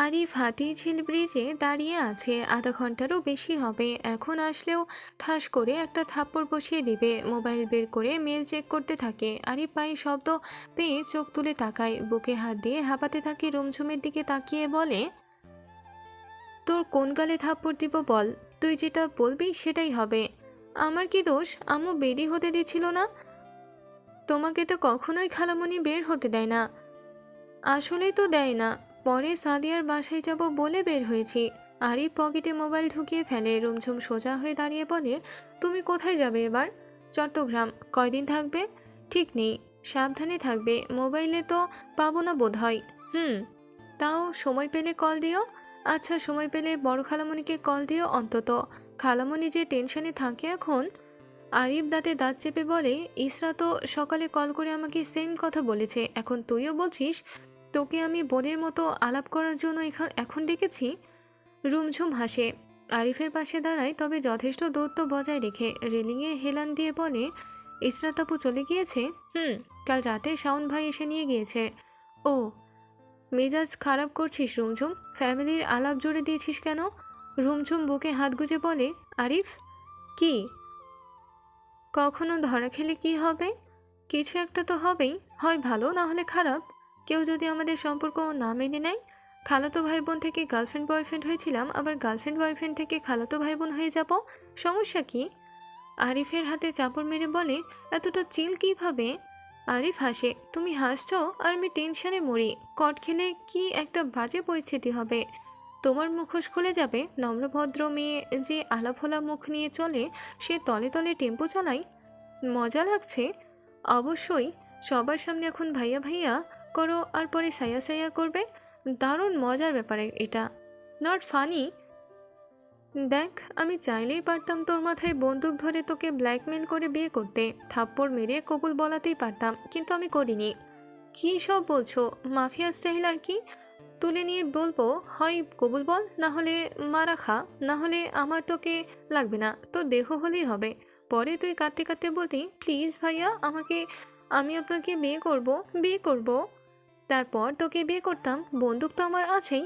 আরিফ হাতিঝিল ব্রিজে দাঁড়িয়ে আছে, আধা ঘন্টারও বেশি হবে। এখন আসলেও ঠাস করে একটা থাপ্পড় বসিয়ে দিবে। মোবাইল বের করে মেল চেক করতে থাকে। আরিফ পায়ে শব্দ পেয়ে চোখ তুলে তাকায়, বুকে হাত দিয়ে হাঁপাতে থাকে। রুমঝুমের দিকে তাকিয়ে বলে, তোর কোন গালে থাপ্পড় দিব বল, তুই যেটা বলবি সেটাই হবে। আমার কি দোষ? আম্মু বেরি হতে দিচ্ছিল না? তোমাকে তো কখনোই খালামণি বের হতে দেয় না। আসলেই তো দেয় না। পরে সাদিয়ার বাসায় যাব বলে বের হয়েছি। আরিফ পকেটে মোবাইল ঢুকিয়ে ফেলে। রুমঝুম সোজা হয়ে দাঁড়িয়ে বলে, তুমি কোথায় যাবে এবার? চট্টগ্রাম। কয়দিন থাকবে? ঠিক নেই। সাবধানে থাকবে। মোবাইলে তো পাবো না বোধ হয়। তাও সময় পেলে কল দিও। আচ্ছা, সময় পেলে বড় খালামণিকে কল দিও অন্তত। খালামণি যে টেনশনে থাকে এখন। আরিফ দাঁতে দাঁত চেপে বলে, ইসরা তো সকালে কল করে আমাকে সেম কথা বলেছে, এখন তুইও বলছিস তোকে আমি বোনের মতো আলাপ করার জন্য এখন ডেকেছি? রুমঝুম হাসে। আরিফের পাশে দাঁড়ায়, তবে যথেষ্ট দূরত্ব বজায় রেখে। রেলিংয়ে হেলান দিয়ে বলে, ইসরা তাপু চলে গিয়েছে? কাল রাতে শাওন ভাই এসে নিয়ে গিয়েছে। ও, মেজাজ খারাপ করছিস রুমঝুম? ফ্যামিলির আলাপ জুড়ে দিয়েছিস কেন? রুমঝুম বুকে হাত গুজে বলে, আরিফ কি? কখনো ধরা খেলে কি হবে? কিছু একটা তো হবেই, হয় ভালো না হলে খারাপ। কেউ যদি আমাদের সম্পর্ক না মেনে নেয়। খালাতো ভাই বোন থেকে গার্লফ্রেন্ড বয়ফ্রেন্ড হয়েছিলাম, আবার গার্লফ্রেন্ড বয়ফ্রেন্ড থেকে খালাতো ভাই বোন হয়ে যাব। সমস্যা কি? আরিফের হাতে চাপড় মেরে বলে, এতটা চিল কিভাবে? আরিফ হাসে। তুমি হাসছো আর আমি টেনশনে মরি। কট খেলে কি একটা বাজে পরিস্থিতি হবে। তোমার মুখোশ খুলে যাবে। নম্রভদ্র মেয়ে যে আলাফোলা মুখ নিয়ে চলে, সে তলে তলে টেম্পো চালায়। মজা লাগছে? অবশ্যই। সবার সামনে এখন ভাইয়া ভাইয়া করো আর পরে সাইয়া সাইয়া করবে। দারুণ মজার ব্যাপারে এটা। Not funny. দেখ, আমি চাইলেই পারতাম তোর মাথায় বন্দুক ধরে তোকে ব্ল্যাকমেল করে বিয়ে করতে, থাপ্পড় মেরে কবুল বলাতেই পারতাম, কিন্তু আমি করিনি। কী সব বলছো? মাফিয়া স্টাইল আর কি? তুলে নিয়ে বলবো, হয় কবুল বল, না হলে মারা খা, না হলে আমার তোকে লাগবে না, তোর দেহ হলেই হবে। পরে তুই কাঁদতে কাঁদতে বলতি, প্লিজ ভাইয়া আমাকে, আমি আপনাকে বিয়ে করব, বিয়ে করব। তারপর তোকে বিয়ে করতাম। বন্দুক তো আমার আছেই।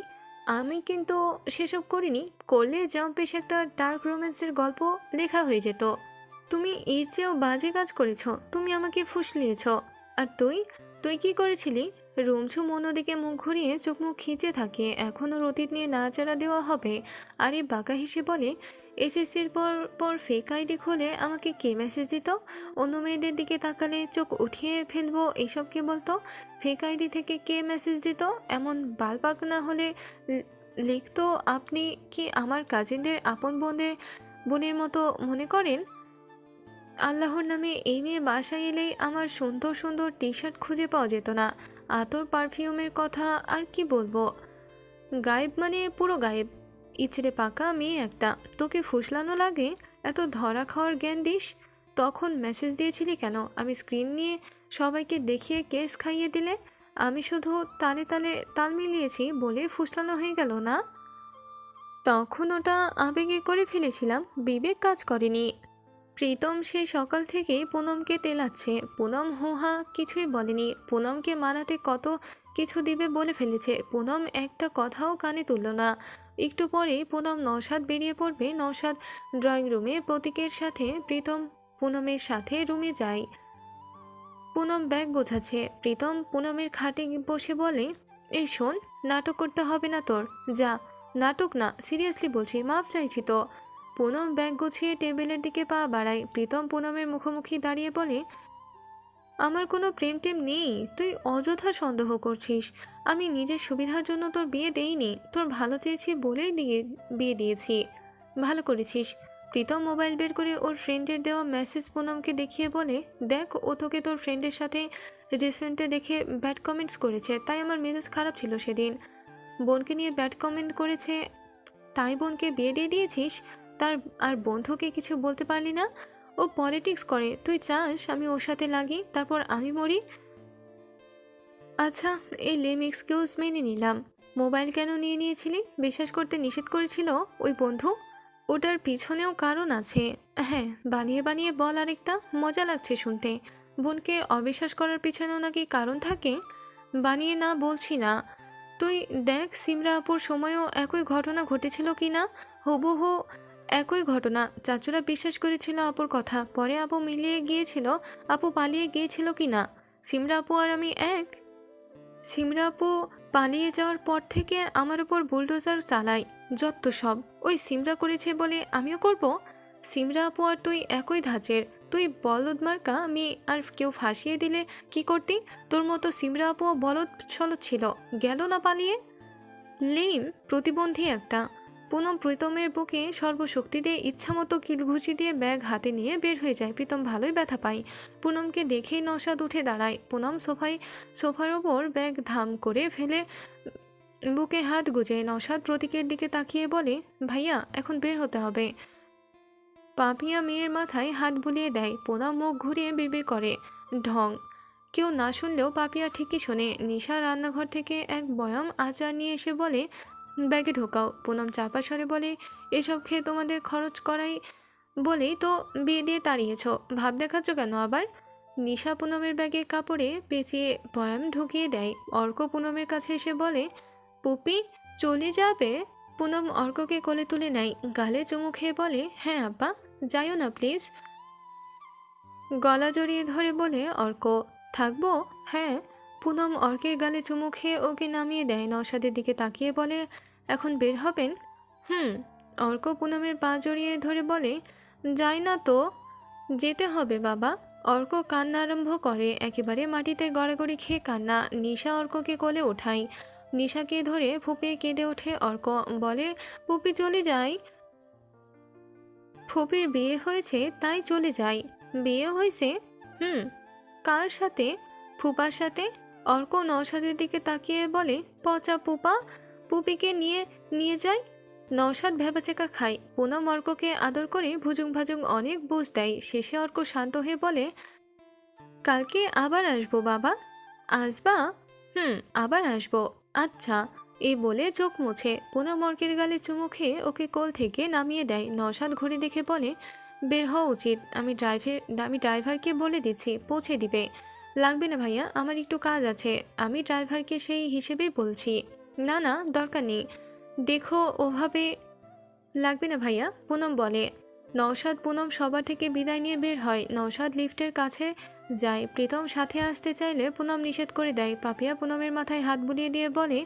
আমি কিন্তু সেসব করিনি। করলে জাম্প বেশ একটা ডার্ক রোম্যান্সের গল্প লেখা হয়ে যেত। তুমি এর চেয়েও বাজে কাজ করেছ। তুমি আমাকে ফুসলিয়েছ। আর তুই, তুই কি করেছিলি? রুমঝুম অন্যদিকে মুখ ঘুরিয়ে চোখ মুখ খিঁচে থাকে। এখনও অতীত নিয়ে নাড়াচাড়া দেওয়া হবে। আর এই বাঁকা হেসে বলে, এসএসসির পর পর ফেক আইডি খুলে আমাকে কে মেসেজ দিত? অন্য মেয়েদের দিকে তাকালে চোখ উঠিয়ে ফেলবো, এইসব কে বলতো? ফেক আইডি থেকে কে মেসেজ দিত? এমন বালপাক না হলে লিখতো, আপনি কি আমার কাজিনদের আপন বোনের মতো মনে করেন? আল্লাহর নামে এই মেয়ে বাসায় এলেই আমার সুন্দর সুন্দর টি শার্ট খুঁজে পাওয়া যেত না। আতর পারফিউমের কথা আর কি বলবো। গায়েব মানে পুরো গায়েব। ইচড়ে পাকা মেয়ে একটা। তোকে ফুসলানো লাগে? এত ধরা খাওয়ার জ্ঞান দিস? তখন মেসেজ দিয়েছিলি কেন? আমি স্ক্রিন নিয়ে সবাইকে দেখিয়ে কেস খাইয়ে দিলে। আমি শুধু তালে তালে তাল মিলিয়েছি বলে ফুসলানো হয়ে গেল না? তখন ওটা আবেগে করে ফেলেছিলাম, বিবেক কাজ করেনি। প্রীতম সেই সকাল থেকেই পুনমকে তেলাচ্ছে। পুনম হুহা কিছুই বলেনি। পুনমকে মানাতে কত কিছু দিবে বলে ফেলেছে। পুনম একটা কথাও কানে তুলল না। একটু পরেই পুনম নওশাদ বেরিয়ে পড়বে। নওশাদ ড্রয়িং রুমে প্রতীকের সাথে, প্রীতম পুনমের সাথে রুমে যায়। পুনম ব্যাগ গোছাচ্ছে। প্রীতম পুনমের খাটে বসে বলে, এই শোন, নাটক করতে হবে না তোর। যা। নাটক না, সিরিয়াসলি বলছি, মাফ চাইছি তো। পুনম ব্যাগ গুছিয়ে টেবিলের দিকে পা বাড়ায়। প্রীতম পুনমের মুখোমুখি দাঁড়িয়ে বলে, আমার কোনো প্রেম টেম নেই। তুই অযথা সন্দেহ করছিস। আমি নিজের সুবিধার জন্য তোর বিয়ে দেইনি, তোর ভালো চেয়েছি বলেই বিয়ে দিয়েছি। ভালো করেছিস। প্রীতম মোবাইল বের করে ওর ফ্রেন্ডের দেওয়া মেসেজ পুনমকে দেখিয়ে বলে, দেখ, ও তোকে তোর ফ্রেন্ডের সাথে রেস্টুরেন্টে দেখে ব্যাড কমেন্টস করেছে, তাই আমার মেজাজ খারাপ ছিল সেদিন। বোনকে নিয়ে ব্যাড কমেন্ট করেছে, তাই বোনকে বিয়ে দিয়ে দিয়েছিস? তার আর বন্ধুকে কিছু বলতে পারলি না? ও পলিটিক্স করে, তুই চাস আমি ওর সাথে লাগি, তারপর আমি মরি? আচ্ছা, এই লেম এক্সকিউজ মেনে নিলাম। মোবাইল কেন নিয়ে নিয়েছিলি? বিশ্বাস করতে নিষেধ করেছিল ওই বন্ধু? ওটার পিছনেও কারণ আছে। হ্যাঁ, বানিয়ে বানিয়ে বল আরেকটা, মজা লাগছে শুনতে। বোনকে অবিশ্বাস করার পিছনেও নাকি কারণ থাকে? বানিয়ে না বলছি না। তুই দেখ সিমরা আপুর সময়ও একই ঘটনা ঘটেছিল কি না, হুবহু একই ঘটনা। চাচুরা বিশ্বাস করেছিল আপুর কথা, পরে আপু মিলিয়ে গিয়েছিল, আপু পালিয়ে গিয়েছিল কি না। সিমরা আপু আর আমি এক। সিমরা আপু পালিয়ে যাওয়ার পর থেকে আমার উপর বুলডোজার চালায়, যত সব ওই সিমরা করেছে বলে আমিও করব। সিমরা আপু আর তুই একই ধাঁচের। তুই বলদ মার্কা মেয়ে, আর কেউ ফাঁসিয়ে দিলে কি করতি? তোর মতো সিমরা আপুও বলদ সলদ ছিল, গেল না পালিয়ে। লেম প্রতিবন্ধী একটা। পুনম প্রীতমের বুকে সর্বশক্তি দিয়ে ইচ্ছামতো কিলঘুষি দিয়ে ব্যাগ হাতে নিয়ে বের হয়ে যায়। প্রীতম ভালোই ব্যথা পায়। পুনমকে দেখেই নওশাদ উঠে দাঁড়ায়। পুনম সোফার ওপর ব্যাগ ধাম করে ফেলে বুকে হাত গুজে নওশাদ প্রতীকের দিকে তাকিয়ে বলে, ভাইয়া এখন বের হতে হবে। পাপিয়া মেয়ের মাথায় হাত বুলিয়ে দেয়। পুনম মুখ ঘুরিয়ে বিড়বিড় করে, ঢং। কেউ না শুনলেও পাপিয়া ঠিকই শোনে। নিশা রান্নাঘর থেকে এক বয়াম আচার নিয়ে এসে বলে, ব্যাগে ঢোকাও। পুনম চাপা স্বরে বলে, এসব খেয়ে তোমাদের খরচ করাই বলেই তো বিয়ে দিয়ে তাড়িয়েছ, ভাব দেখাচ্ছ কেন আবার? নিশা পুনমের ব্যাগে কাপড়ে পেঁচিয়ে বয়াম ঢুকিয়ে দেয়। অর্ক পুনমের কাছে এসে বলে, পুপি চলে যাবে? পুনম অর্ককে কোলে তুলে নেয়, গালে চুমু খেয়ে বলে, হ্যাঁ আব্বা, যাইও না প্লিজ। গলা জড়িয়ে ধরে বলে অর্ক, থাকবো? হ্যাঁ। পুনম অর্কের গালে চুমু খেয়ে ওকে নামিয়ে দেয়। নওশাদের দিকে তাকিয়ে বলে, এখন বের হবেন? হুম। অর্ক পুনমের পা জড়িয়ে ধরে বলে, যাই না তো। যেতে হবে বাবা। অর্ক কান্না আরম্ভ করে, একেবারে মাটিতে গড়াগড়ি খেয়ে কান্না। নিশা অর্ককে কোলে ওঠায়। নিশাকে ধরে ফুপিয়ে কেঁদে ওঠে অর্ক, বলে, পুপি চলে যাই। ফুপির বিয়ে হয়েছে তাই চলে যাই। বিয়ে হয়েছে? হুম। কার সাথে? ফুপার সাথে। অর্ক নওশাদের দিকে তাকিয়ে বলে, পচা পুপা, পুপিকে নিয়ে নিয়ে যায়। নওশাদ ভ্যাবাচেকা খায়। পুনম অর্ককে আদর করে ভুজুং ভাজুং অনেক বুঝ দেয়। শেষে অর্ক শান্ত হয়ে বলে, কালকে আবার আসবো বাবা। আসবা? হুম, আবার আসবো। আচ্ছা। এই বলে চোখ মুছে পুনম অর্কের গালে চুমু খেয়ে ওকে কোল থেকে নামিয়ে দেয়। নওশাদ ঘড়ি দেখে বলে, বের হওয়া উচিত। আমি ড্রাইভারকে বলে দিচ্ছি, পৌঁছে দিবে। লাগবে না ভাইয়া, আমার একটু কাজ আছে। আমি ড্রাইভারকে সেই হিসেবেই বলছি। না না, দরকার নেই। দেখো ওভাবে। লাগবে না ভাইয়া, পুনম বলে। নওশাদ পুনম সবার থেকে বিদায় নিয়ে বের হয়। নওশাদ লিফটের কাছে যায়। প্রীতম সাথে আসতে চাইলে পুনম নিষেধ করে দেয়। পাপিয়া পুনমের মাথায় হাত বুলিয়ে দিয়ে বলে,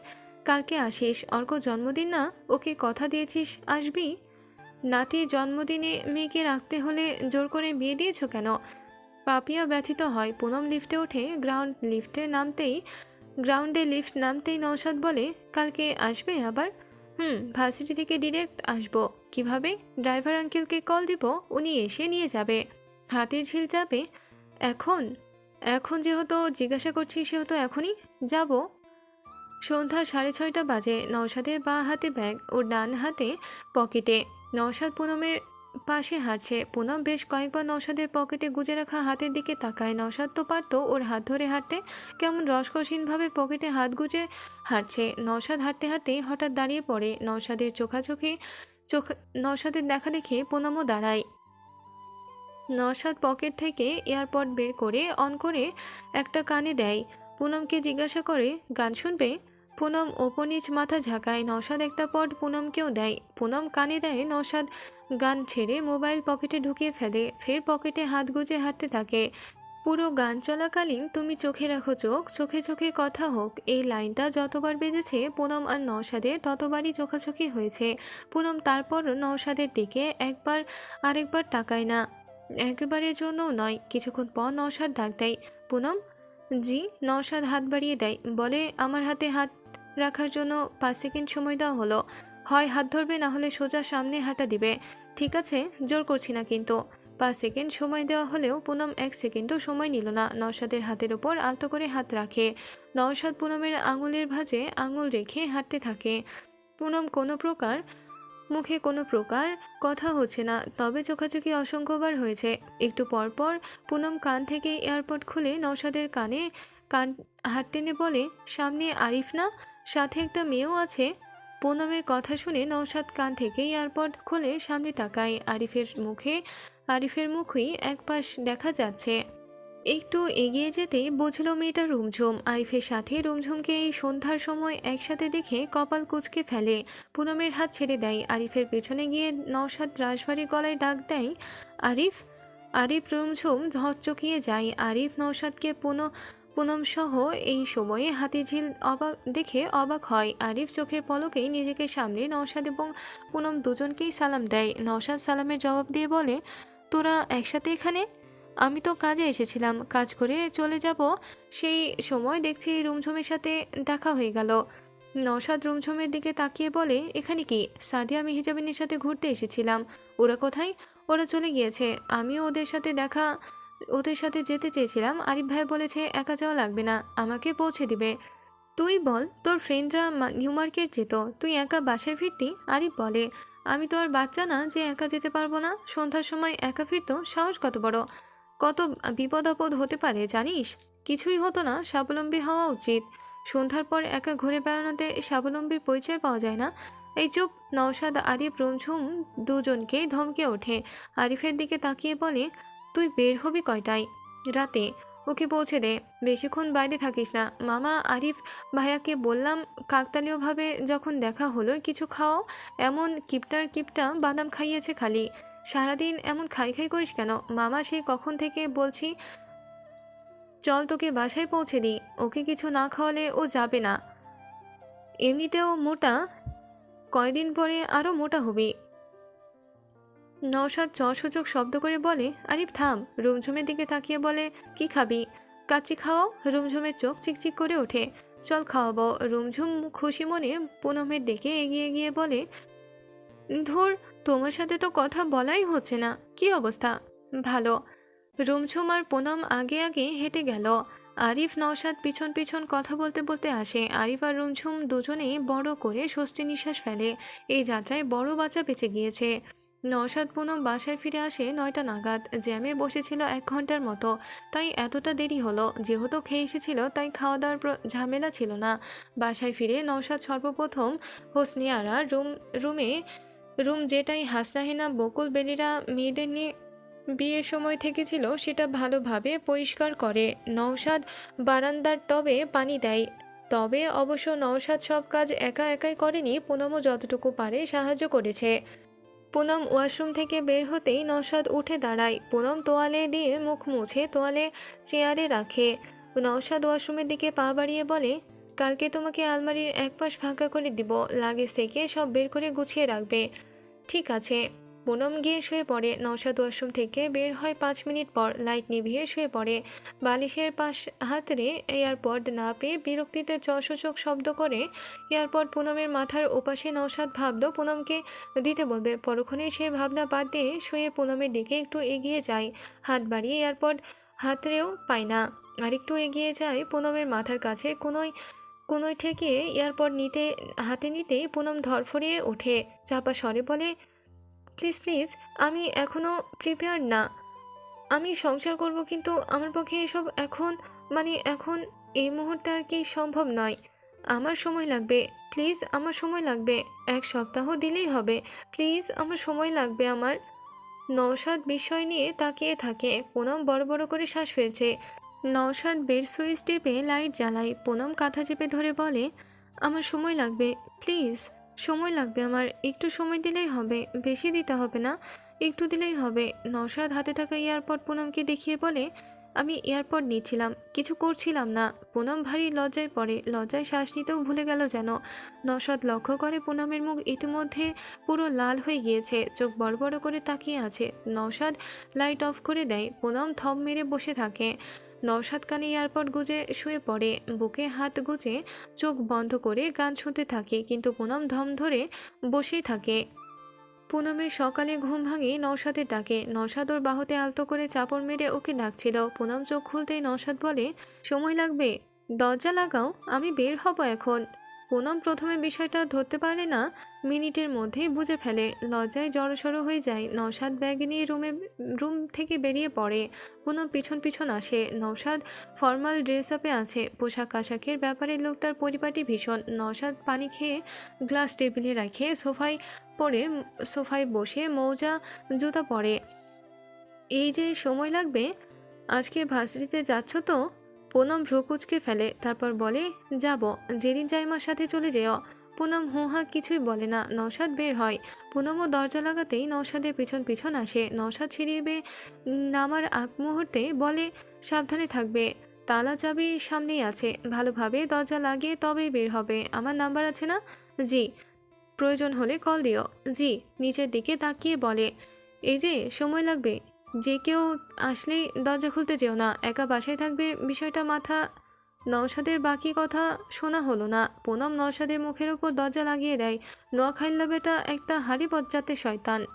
কালকে আসিস, অর্ক জন্মদিন না, ওকে কথা দিয়েছিস আসবি। নাতির জন্মদিনে মেয়েকে রাখতে হলে জোর করে বিয়ে দিয়েছো কেন? পাপিয়া ব্যথিত হয়। পুনম লিফটে ওঠে। গ্রাউন্ডে লিফট নামতেই নওশাদ বলে, কালকে আসবে আবার? হুম, ভার্সিটি থেকে ডিরেক্ট আসবো। কিভাবে? ড্রাইভার আঙ্কেলকে কল দিব, উনি এসে নিয়ে যাবে। হাতির ঝিল যাবে? এখন? এখন যেহেতু জিজ্ঞাসা করছি সেহেতু এখনই যাব। সন্ধ্যা 6:30 বাজে। নওশাদের বাঁ হাতে ব্যাগ, ওর ডান হাতে পকেটে। নওশাদ পুনমের পাশে হাঁটছে। পুনম বেশ কয়েকবার নওশাদের পকেটে গুজে রাখা হাতের দিকে তাকায়। নওশাদ তো পারতো ওর হাত ধরে হাঁটতে, কেমন রসকসীনভাবে পকেটে হাত গুজে হাঁটছে। নওশাদ হাঁটতে হাঁটতেই হঠাৎ দাঁড়িয়ে পড়ে। নওশাদের দেখা দেখে পুনমও দাঁড়ায়। নওশাদ পকেট থেকে এয়ারপড বের করে অন করে একটা কানে দেয়। পুনমকে জিজ্ঞাসা করে, গান শুনবে? পুনম ওপর নিচ মাথা ঝাঁকায়। নওশাদ একটা পড পুনমকেও দেয়। পুনম কানে দেয়। নওশাদ গান ছেড়ে মোবাইল পকেটে ঢুকিয়ে ফেলে, ফের পকেটে হাত গুজে হাঁটতে থাকে। পুরো গান চলাকালীন তুমি চোখে রাখো চোখ, চোখে চোখে কথা হোক, এই লাইনটা যতবার বেজেছে পুনম আর নওশাদের ততবারই চোখাচোখি হয়েছে। পুনম তারপর নওশাদের দিকে একবার আরেকবার তাকায় না, একেবারের জন্যও নয়। কিছুক্ষণ পর নওশাদ ডাক দেয়, পুনম। জি। নওশাদ হাত বাড়িয়ে দেয়, বলে, আমার হাতে হাত রাখার জন্য 5 সেকেন্ড সময় দেওয়া হলো। হয় হাত ধরবে, না হলে সোজা সামনে হাঁটা দিবে। ঠিক আছে, জোর করছি না কিন্তু। 5 সেকেন্ড সময় দেওয়া হলেও পুনম 1 সেকেন্ডও সময় নিল না। নওশাদের হাতের ওপর আলতো করে হাত রাখে। নওশাদ পুনমের আঙুলের ভাঁজে আঙুল রেখে হাঁটতে থাকে। পুনম মুখে কোনো প্রকার কথা হচ্ছে না, তবে চোখাচোখি অসংখ্যবার হয়েছে। একটু পরপর পুনম কান থেকে এয়ারপড খুলে নওশাদের কান হাত টেনে বলে, সামনে আরিফ না, সাথে একটা মেয়েও আছে। পুনমের কথা শুনে নওশাদ কান থেকে এয়ারপড খুলে সামনে তাকায়। আরিফের মুখই এক পাশ দেখা যাচ্ছে। একটু এগিয়ে যেতেই বুঝলো মেয়েটা রুমঝুম। আরিফের সাথে রুমঝুমকে এই সন্ধ্যার সময় একসাথে দেখে কপাল কুঁচকে ফেলে। পুনমের হাত ছেড়ে দেয়। আরিফের পেছনে গিয়ে নওশাদ রাশভারী গলায় ডাক দেয়, আরিফ। আরিফ। রুমঝুম হকচকিয়ে যায়। আরিফ নওশাদকে পুনম সহ এই সময়ে হাতিঝিল দেখে অবাক হয়। আরিফ চোখের পলকেই নিজেকে সামলে নওশাদ এবং পুনম দুজনকেই সালাম দেয়। নওশাদ সালামের জবাব দিয়ে বলে, তোরা একসাথে এখানে? আমি তো কাজে এসেছিলাম, কাজ করে চলে যাব, সেই সময় দেখছি রুমঝুমের সাথে দেখা হয়ে গেল। নওশাদ রুমঝুমের দিকে তাকিয়ে বলে, এখানে কি? সাদিয়া মেহজাবিনের সাথে ঘুরতে এসেছিলাম। ওরা কোথায়? ওরা চলে গিয়েছে। আমিও ওদের সাথে যেতে চেয়েছিলাম। আরিফ ভাই বলেছে একা যাওয়া লাগবে না, আমাকে পৌঁছে দিবে। তুই বল, তোর ফ্রেন্ডরা নিউ মার্কেট যেত, তুই একা বাসায় ফিরতি? আরিফ বলে, আমি তো আর বাচ্চা না যে একা যেতে পারবো না। সন্ধ্যার সময় একা ফিরতো, সাহস কত বড়! কত বিপদ আপদ হতে পারে জানিস? কিছুই হতো না, স্বাবলম্বী হওয়া উচিত। সন্ধ্যার পর একা ঘুরে বেড়ানোতে স্বাবলম্বীর পরিচয় পাওয়া যায় না। এই চুপ! নওশাদ আরিফ রুমঝুম দুজনকেই ধমকে ওঠে। আরিফের দিকে তাকিয়ে বলে, তুই বের হবি কয়টায়? রাতে। ওকে পৌঁছে দে, বেশিক্ষণ বাইরে থাকিস না। মামা আরিফ ভাইয়াকে বললাম, কাকতালীয়ভাবে যখন দেখা হলো কিছু খাও। এমন কিপটা বাদাম খাইয়েছে খালি। সারাদিন এমন খাই খাই করিস কেন? মামা সেই কখন থেকে বলছি, চল তোকে বাসায় পৌঁছে দিই। ওকে কিছু না খাওয়ালে ও যাবে না। এমনিতেও মোটা, কয়দিন পরে আরও মোটা হবি। নওশাদ সূচক শব্দ করে বলে, আরিফ থাম। রুমঝুমের দিকে তাকিয়ে বলে, কি খাবি? কাচ্চি খাওয়াও। রুমঝুমের চোখ চিকচিক করে ওঠে। চল খাওয়াবো। রুমঝুম খুশি মনে পুনমের দিকে এগিয়ে গিয়ে বলে, ধুর, তোমার সাথে তো কথা বলাই হচ্ছে না। কি অবস্থা? ভালো। রুমঝুম আর পুনম আগে আগে হেঁটে গেল। আরিফ নওশাদ পিছন পিছন কথা বলতে বলতে আসে। আরিফ আর রুমঝুম দুজনেই বড় করে স্বস্তি নিঃশ্বাস ফেলে। এই যাত্রায় বড় বাচ্চা বেঁচে গিয়েছে। নওশাদ পুনম বাসায় ফিরে আসে 9টা নাগাদ। জ্যামে বসেছিল 1 ঘন্টার মতো, তাই এতটা দেরি হলো। যেহেতু খেয়ে এসেছিল তাই খাওয়া দাওয়ার ঝামেলা ছিল না। বাসায় ফিরে নওশাদ সর্বপ্রথম হোসনিয়ারা রুম যেটাই হাসনাহিনা বকুল বেলিরা মেয়েদের নিয়ে বিয়ের সময় থেকেছিল সেটা ভালোভাবে পরিষ্কার করে। নওশাদ বারান্দার টবে পানি দেয়। তবে অবশ্য নওশাদ সব কাজ একা একাই করেনি, পুনমও যতটুকু পারে সাহায্য করেছে। পুনম ওয়াশরুম থেকে বের হতেই নওশাদ উঠে দাঁড়ায়। পুনম তোয়ালে দিয়ে মুখ মুছে তোয়ালে চেয়ারে রাখে। নওশাদ ওয়াশরুমের দিকে পা বাড়িয়ে বলে, কালকে তোমাকে আলমারির এক পাশ ফাঁকা করে দিব, লাগেজ থেকে সব বের করে গুছিয়ে রাখবে। ঠিক আছে। পুনম গিয়ে শুয়ে পড়ে। নওশাদ ওয়াশরুম থেকে বের হয় 5 মিনিট পর। লাইট নিভিয়ে শুয়ে পড়ে। বালিশের পাশ হাতড়ে এয়ারপড না পেয়ে বিরক্তিতে সূচক শব্দ করে এয়ারপড পুনমের মাথার ওপাশে। নওশাদ ভাবলো পুনমকে দিতে বলবে, পরক্ষণেই সে ভাবনা বাদ দিয়ে শুয়ে পুনমের দিকে একটু এগিয়ে যায়। হাত বাড়িয়ে এয়ারপড হাতড়েও পায় না। আরেকটু এগিয়ে যায় পুনমের মাথার কাছে। কোনোই থেকে এয়ারপড হাতে নিতেই পুনম ধরফরিয়ে ওঠে। চাপা স্বরে বলে, প্লিজ প্লিজ, আমি এখনও প্রিপেয়ার না। আমি সংসার করব, কিন্তু আমার পক্ষে এসব এখন এই মুহূর্তে আর কি সম্ভব নয়। আমার সময় লাগবে, প্লিজ, আমার সময় লাগবে। 1 সপ্তাহ দিলেই হবে, প্লিজ, আমার সময় লাগবে আমার। নওশাদ বিস্ময় নিয়ে তাকিয়ে থাকে। পুনম বড় বড় করে শ্বাস ফেলছে। নওশাদ বেড সুইচ টিপে লাইট জ্বালায়। পুনম কাঁথা চেপে ধরে বলে, আমার সময় লাগবে, প্লিজ, সময় লাগবে আমার। একটু সময় দিলেই হবে, বেশি দিতে হবে না, একটু দিলেই হবে। নওশাদ হাতে থাকা এয়ারপড পুনমকে দেখিয়ে বলে, আমি এয়ারপড নিচ্ছিলাম, কিছু করছিলাম না। পুনম ভারী লজ্জায় পড়ে। লজ্জায় শ্বাস নিতেও ভুলে গেল যেন। নওশাদ লক্ষ্য করে পুনমের মুখ ইতিমধ্যে পুরো লাল হয়ে গিয়েছে, চোখ বড় বড় করে তাকিয়ে আছে। নওশাদ লাইট অফ করে দেয়। পুনম থম মেরে বসে থাকে। নওশাদ কানে এয়ারপড গুজে শুয়ে পড়ে। বুকে হাত গুজে চোখ বন্ধ করে গান শুনতে থাকে, কিন্তু পুনম ধম ধরে বসেই থাকে। পুনমের সকালে ঘুম ভাঙে নওশাদের ডাকে। নওশাদ ওর বাহুতে আলতো করে চাপড় মেরে ওকে ডাকছিল। পুনম চোখ খুলতেই নওশাদ বলে, সময় লাগবে, দরজা লাগাও, আমি বের হব এখন। পুনম প্রথমে বিষয়টা ধরতে পারে না, মিনিটের মধ্যেই বুঝে ফেলে। লজ্জায় জড়সড় হয়ে যায়। নওশাদ ব্যাগ নিয়ে রুম থেকে বেরিয়ে পড়ে। পুনম পিছন পিছন আসে। নওশাদ ফর্মাল ড্রেস আপে আছে। পোশাক আশাকের ব্যাপারে লোকটার পরিপাটি ভীষণ। নওশাদ পানি খেয়ে গ্লাস টেবিলে রেখে সোফায় বসে মৌজা জুতা পরে। এই যে সময় লাগবে, আজকে ভার্সিটিতে যাচ্ছ তো? পুনম ভ্রু কুঁচকে ফেলে, তারপর বলে, যাব। যেদিন জাইমার সাথে চলে যেও। পুনম হুহা কিছুই বলে না। নওশাদ বের হয়। পুনমও দরজা লাগাতেই নওশাদের পিছন পিছন আসে। নওশাদ সিঁড়ি বেয়ে নামার আগ মুহূর্তে বলে, সাবধানে থাকবে। তালা চাবি সামনেই আছে, ভালোভাবে দরজা লাগিয়ে তবেই বের হবে। আমার নাম্বার আছে না? জি। প্রয়োজন হলে কল দিও। জি। নিচের দিকে তাকিয়ে বলে, এই যে সময় লাগবে, যে কেউ আসলেই দরজা খুলতে যেও না, একা বাসায় থাকবে, বিষয়টা মাথা। নওশাদের বাকি কথা শোনা হলো না। পুনম নওশাদের মুখের ওপর দরজা লাগিয়ে দেয়। নোয়াখাইল্লা বেটা একটা হাড়ি বজ্জাতে শয়তান।